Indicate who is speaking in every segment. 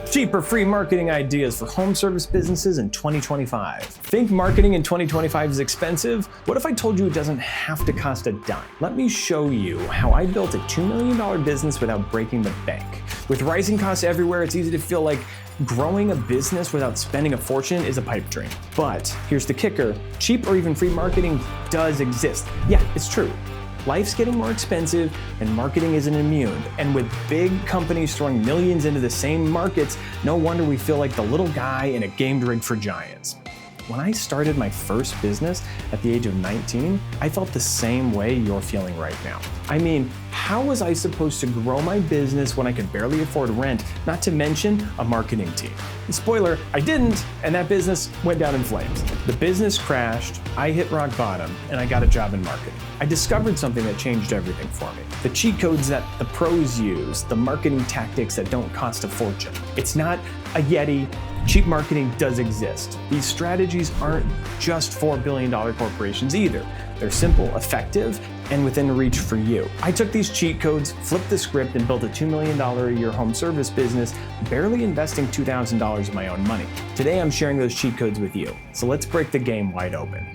Speaker 1: Cheap or free marketing ideas for home service businesses in 2025. Think marketing in 2025 is expensive? What if I told you it doesn't have to cost a dime? Let me show you how I built a $2 million business without breaking the bank. With rising costs everywhere, it's easy to feel like growing a business without spending a fortune is a pipe dream. But here's the kicker, cheap or even free marketing does exist. Yeah, it's true. Life's getting more expensive and marketing isn't immune. And with big companies throwing millions into the same markets, no wonder we feel like the little guy in a game rigged for giants. When I started my first business at the age of 19, I felt the same way you're feeling right now. I mean, how was I supposed to grow my business when I could barely afford rent, not to mention a marketing team? Spoiler, I didn't, and that business went down in flames. The business crashed, I hit rock bottom, and I got a job in marketing. I discovered something that changed everything for me. The cheat codes that the pros use, the marketing tactics that don't cost a fortune. It's not a Yeti. Cheap marketing does exist. These strategies aren't just for billion-dollar corporations either. They're simple, effective, and within reach for you. I took these cheat codes, flipped the script, and built a $2 million a year home service business, barely investing $2,000 of my own money. Today, I'm sharing those cheat codes with you. So let's break the game wide open.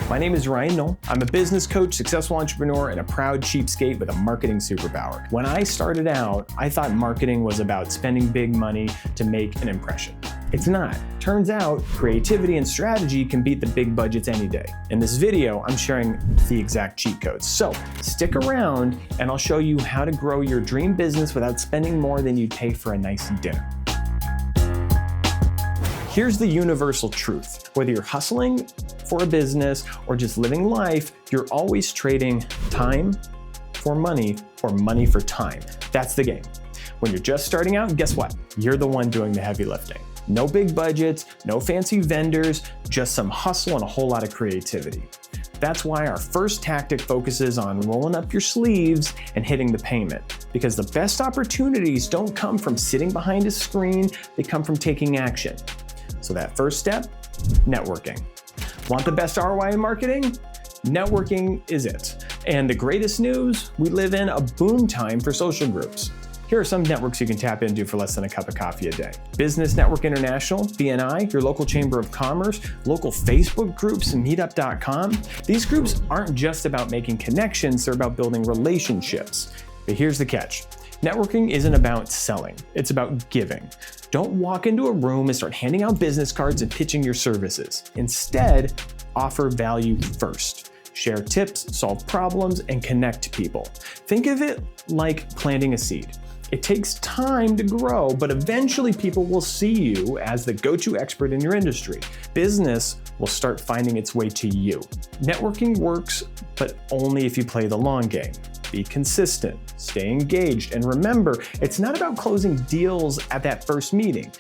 Speaker 1: My name is Ryan Knoll. I'm a business coach, successful entrepreneur, and a proud cheapskate with a marketing superpower. When I started out, I thought marketing was about spending big money to make an impression. It's not. Turns out, creativity and strategy can beat the big budgets any day. In this video, I'm sharing the exact cheat codes. So stick around and I'll show you how to grow your dream business without spending more than you'd pay for a nice dinner. Here's the universal truth. Whether you're hustling for a business or just living life, you're always trading time for money or money for time. That's the game. When you're just starting out, guess what? You're the one doing the heavy lifting. No big budgets, no fancy vendors, just some hustle and a whole lot of creativity. That's why our first tactic focuses on rolling up your sleeves and hitting the payment. Because the best opportunities don't come from sitting behind a screen, they come from taking action. So that first step, networking. Want the best ROI in marketing? Networking is it. And the greatest news, we live in a boom time for social groups. Here are some networks you can tap into for less than a cup of coffee a day. Business Network International, BNI, your local chamber of commerce, local Facebook groups, and meetup.com. These groups aren't just about making connections, they're about building relationships. But here's the catch. Networking isn't about selling, it's about giving. Don't walk into a room and start handing out business cards and pitching your services. Instead, offer value first. Share tips, solve problems, and connect people. Think of it like planting a seed. It takes time to grow, but eventually people will see you as the go-to expert in your industry. Business will start finding its way to you. Networking works, but only if you play the long game. Be consistent, stay engaged, and remember, it's not about closing deals at that first meeting.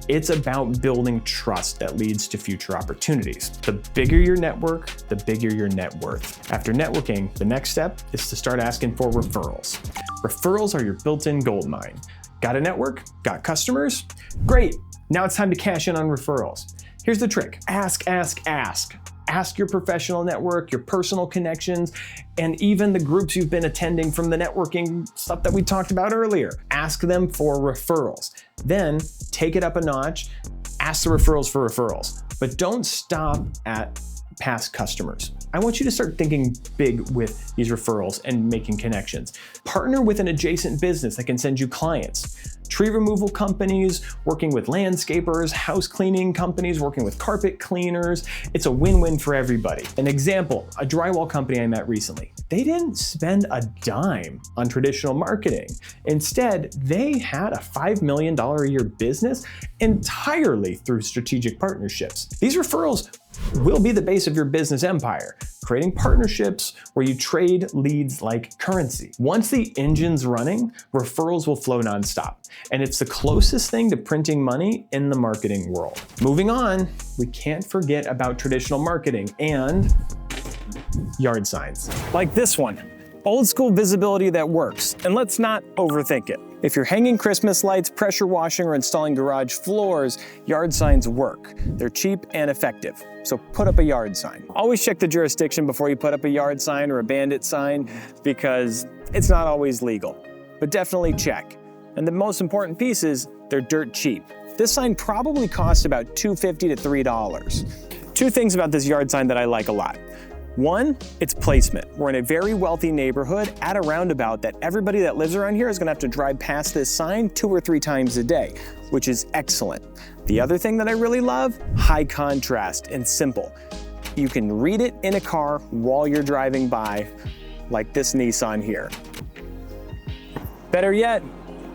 Speaker 1: It's about building trust that leads to future opportunities. The bigger your network, the bigger your net worth. After networking, the next step is to start asking for referrals. Referrals are your built-in gold mine. Got a network? Got customers? Great! Now it's time to cash in on referrals. Here's the trick. Ask, ask, ask. Ask your professional network, your personal connections, and even the groups you've been attending from the networking stuff that we talked about earlier. Ask them for referrals. Then take it up a notch, ask the referrals for referrals. But don't stop at past customers. I want you to start thinking big with these referrals and making connections. Partner with an adjacent business that can send you clients. Tree removal companies, working with landscapers, house cleaning companies, working with carpet cleaners. It's a win-win for everybody. An example, a drywall company I met recently. They didn't spend a dime on traditional marketing. Instead, they had a $5 million a year business entirely through strategic partnerships. These referrals will be the base of your business empire, creating partnerships where you trade leads like currency. Once the engine's running, referrals will flow nonstop. And it's the closest thing to printing money in the marketing world. Moving on, we can't forget about traditional marketing and yard signs. Like this one, old school visibility that works. And let's not overthink it. If you're hanging Christmas lights, pressure washing, or installing garage floors, yard signs work. They're cheap and effective. So put up a yard sign. Always check the jurisdiction before you put up a yard sign or a bandit sign, because it's not always legal. But definitely check. And the most important piece is they're dirt cheap. This sign probably costs about $2.50 to $3. Two things about this yard sign that I like a lot. One, its placement. We're in a very wealthy neighborhood at a roundabout that everybody that lives around here is gonna have to drive past this sign 2 or 3 times a day, which is excellent. The other thing that I really love, high contrast and simple. You can read it in a car while you're driving by, like this Nissan here. Better yet,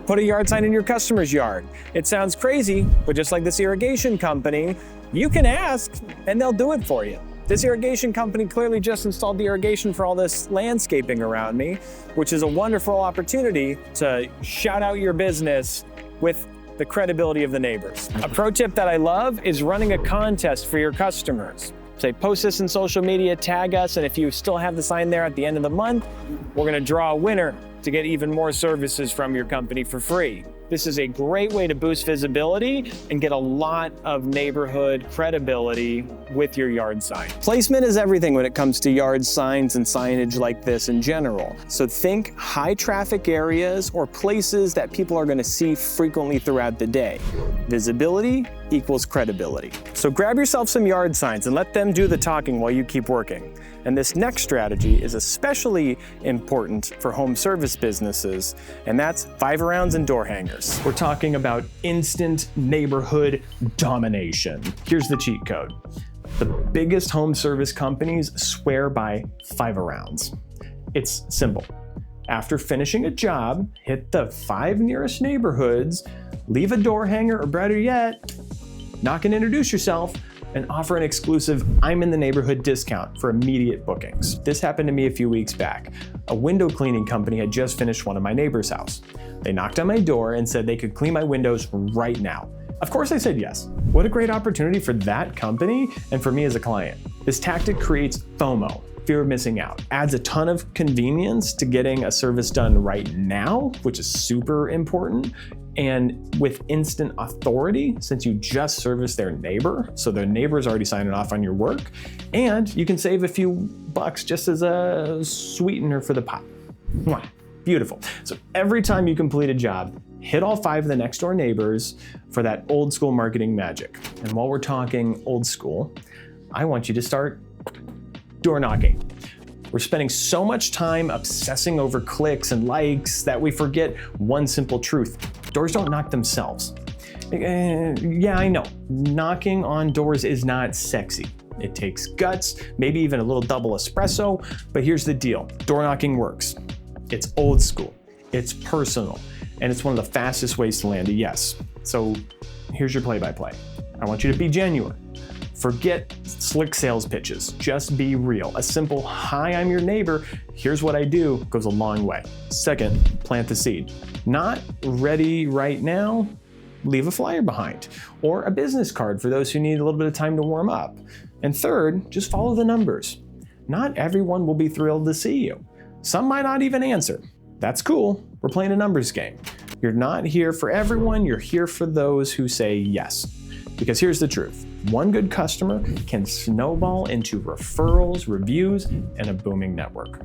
Speaker 1: put a yard sign in your customer's yard. It sounds crazy, but just like this irrigation company, you can ask and they'll do it for you. This irrigation company clearly just installed the irrigation for all this landscaping around me, which is a wonderful opportunity to shout out your business with the credibility of the neighbors. A pro tip that I love is running a contest for your customers. Say, post this in social media, tag us, and if you still have the sign there at the end of the month, we're gonna draw a winner to get even more services from your company for free. This is a great way to boost visibility and get a lot of neighborhood credibility with your yard sign. Placement is everything when it comes to yard signs and signage like this in general. So think high traffic areas or places that people are gonna see frequently throughout the day. Visibility equals credibility. So grab yourself some yard signs and let them do the talking while you keep working. And this next strategy is especially important for home service businesses, and that's 5-arounds and door hangers. We're talking about instant neighborhood domination. Here's the cheat code. The biggest home service companies swear by 5-arounds. It's simple. After finishing a job, hit the 5 nearest neighborhoods, leave a door hanger, or better yet, knock and introduce yourself, and offer an exclusive I'm in the neighborhood discount for immediate bookings. This happened to me a few weeks back. A window cleaning company had just finished one of my neighbor's house. They knocked on my door and said they could clean my windows right now. Of course I said yes. What a great opportunity for that company and for me as a client. This tactic creates FOMO, fear of missing out, adds a ton of convenience to getting a service done right now, which is super important. And with instant authority, since you just service their neighbor, so their neighbor's already signing off on your work, and you can save a few bucks just as a sweetener for the pot. Mwah, beautiful. So every time you complete a job, hit all 5 of the next door neighbors for that old school marketing magic. And while we're talking old school, I want you to start door knocking. We're spending so much time obsessing over clicks and likes that we forget one simple truth. Doors don't knock themselves. Yeah, I know. Knocking on doors is not sexy. It takes guts, maybe even a little double espresso, but here's the deal. Door knocking works. It's old school, it's personal, and it's one of the fastest ways to land a yes. So here's your play-by-play. I want you to be genuine. Forget slick sales pitches, just be real. A simple, hi, I'm your neighbor, here's what I do, goes a long way. Second, plant the seed. Not ready right now, leave a flyer behind, or a business card for those who need a little bit of time to warm up. And third, just follow the numbers. Not everyone will be thrilled to see you. Some might not even answer. That's cool, we're playing a numbers game. You're not here for everyone, you're here for those who say yes. Because here's the truth. One good customer can snowball into referrals, reviews, and a booming network.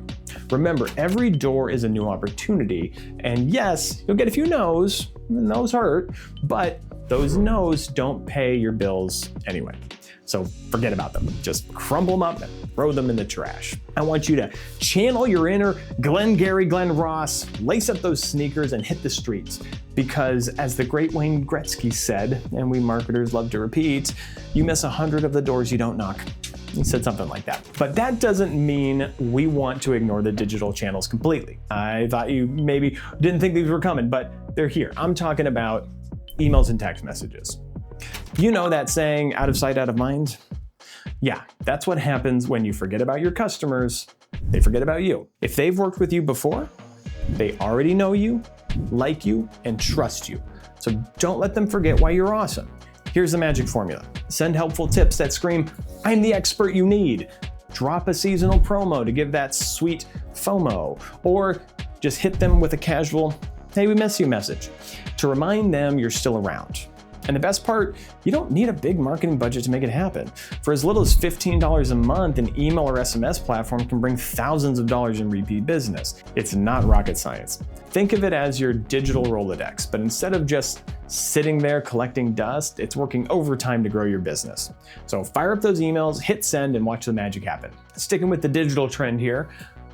Speaker 1: Remember, every door is a new opportunity, and yes, you'll get a few no's, and those hurt, but those no's don't pay your bills anyway. So forget about them. Just crumble them up and throw them in the trash. I want you to channel your inner Glengarry Glen Ross, lace up those sneakers and hit the streets. Because as the great Wayne Gretzky said, and we marketers love to repeat, you miss 100 of the doors you don't knock. He said something like that. But that doesn't mean we want to ignore the digital channels completely. I thought you maybe didn't think these were coming, but they're here. I'm talking about emails and text messages. You know that saying, out of sight, out of mind? Yeah, that's what happens when you forget about your customers, they forget about you. If they've worked with you before, they already know you, like you, and trust you. So don't let them forget why you're awesome. Here's the magic formula. Send helpful tips that scream, I'm the expert you need. Drop a seasonal promo to give that sweet FOMO, or just hit them with a casual, hey, we miss you message to remind them you're still around. And the best part, you don't need a big marketing budget to make it happen. For as little as $15 a month, an email or SMS platform can bring thousands of dollars in repeat business. It's not rocket science. Think of it as your digital Rolodex, but instead of just sitting there collecting dust, it's working overtime to grow your business. So fire up those emails, hit send, and watch the magic happen. Sticking with the digital trend here,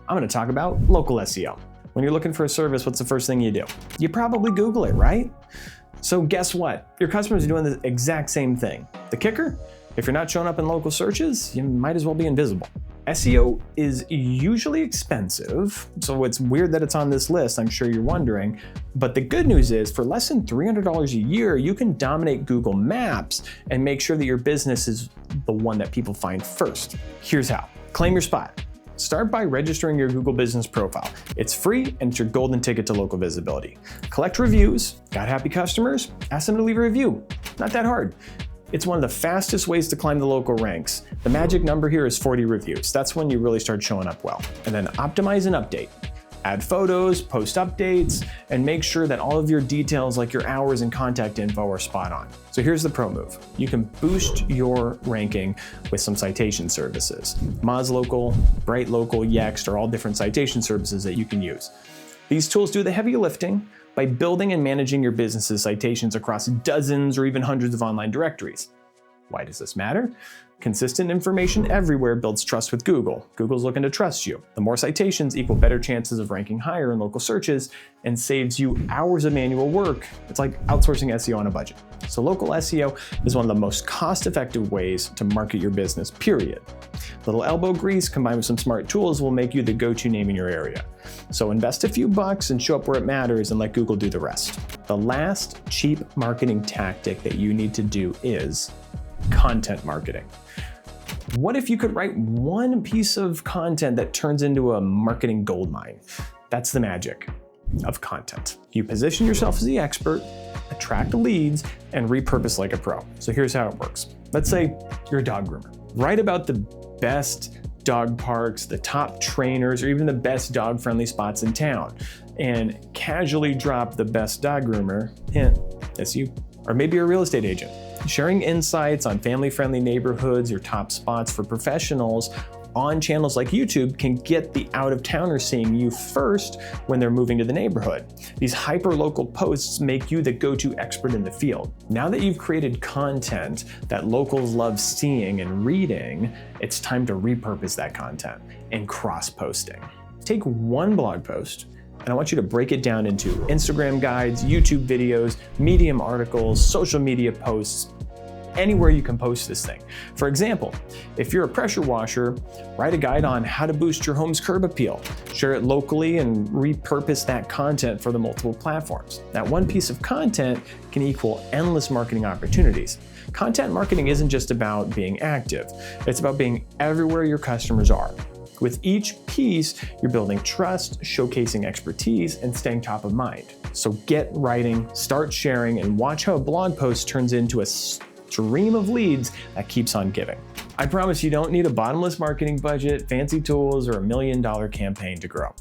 Speaker 1: I'm going to talk about local SEO. When you're looking for a service, what's the first thing you do? You probably Google it, right? So guess what? Your customers are doing the exact same thing. The kicker? If you're not showing up in local searches, you might as well be invisible. SEO is usually expensive, so it's weird that it's on this list, I'm sure you're wondering. But the good news is, for less than $300 a year, you can dominate Google Maps and make sure that your business is the one that people find first. Here's how. Claim your spot. Start by registering your Google Business profile. It's free and it's your golden ticket to local visibility. Collect reviews. Got happy customers? Ask them to leave a review. Not that hard. It's one of the fastest ways to climb the local ranks. The magic number here is 40 reviews. That's when you really start showing up well. And then optimize and update. Add photos, post updates, and make sure that all of your details like your hours and contact info are spot on. So here's the pro move. You can boost your ranking with some citation services. MozLocal, BrightLocal, Yext are all different citation services that you can use. These tools do the heavy lifting by building and managing your business's citations across dozens or even hundreds of online directories. Why does this matter? Consistent information everywhere builds trust with Google. Google's looking to trust you. The more citations equal better chances of ranking higher in local searches and saves you hours of manual work. It's like outsourcing SEO on a budget. So local SEO is one of the most cost-effective ways to market your business, period. Little elbow grease combined with some smart tools will make you the go-to name in your area. So invest a few bucks and show up where it matters and let Google do the rest. The last cheap marketing tactic that you need to do is content marketing. What if you could write one piece of content that turns into a marketing goldmine? That's the magic of content. You position yourself as the expert, attract leads, and repurpose like a pro. So here's how it works. Let's say you're a dog groomer. Write about the best dog parks, the top trainers, or even the best dog-friendly spots in town, and casually drop the best dog groomer, hint, that's you. Or maybe you're a real estate agent. Sharing insights on family-friendly neighborhoods or top spots for professionals on channels like YouTube can get the out-of-towners seeing you first when they're moving to the neighborhood. These hyper-local posts make you the go-to expert in the field. Now that you've created content that locals love seeing and reading, it's time to repurpose that content and cross-posting. Take one blog post, and I want you to break it down into Instagram guides, YouTube videos, Medium articles, social media posts, anywhere you can post this thing. For example, if you're a pressure washer, write a guide on how to boost your home's curb appeal. Share it locally and repurpose that content for the multiple platforms. That one piece of content can equal endless marketing opportunities. Content marketing isn't just about being active. It's about being everywhere your customers are. With each piece, you're building trust, showcasing expertise, and staying top of mind. So get writing, start sharing, and watch how a blog post turns into a stream of leads that keeps on giving. I promise you don't need a bottomless marketing budget, fancy tools, or $1 million campaign to grow.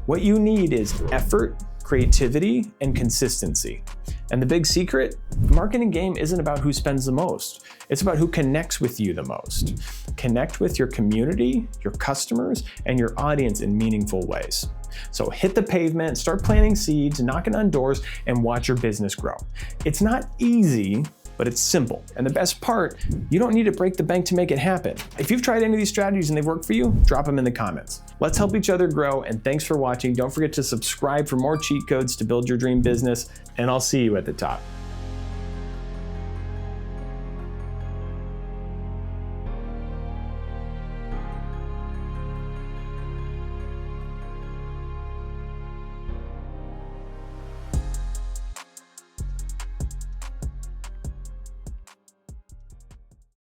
Speaker 1: What you need is effort, creativity, and consistency. And the big secret, the marketing game isn't about who spends the most. It's about who connects with you the most. Connect with your community, your customers, and your audience in meaningful ways. So hit the pavement, start planting seeds, knocking on doors, and watch your business grow. It's not easy, but it's simple. And the best part, you don't need to break the bank to make it happen. If you've tried any of these strategies and they've worked for you, drop them in the comments. Let's help each other grow, and thanks for watching. Don't forget to subscribe for more cheat codes to build your dream business, and I'll see you at the top.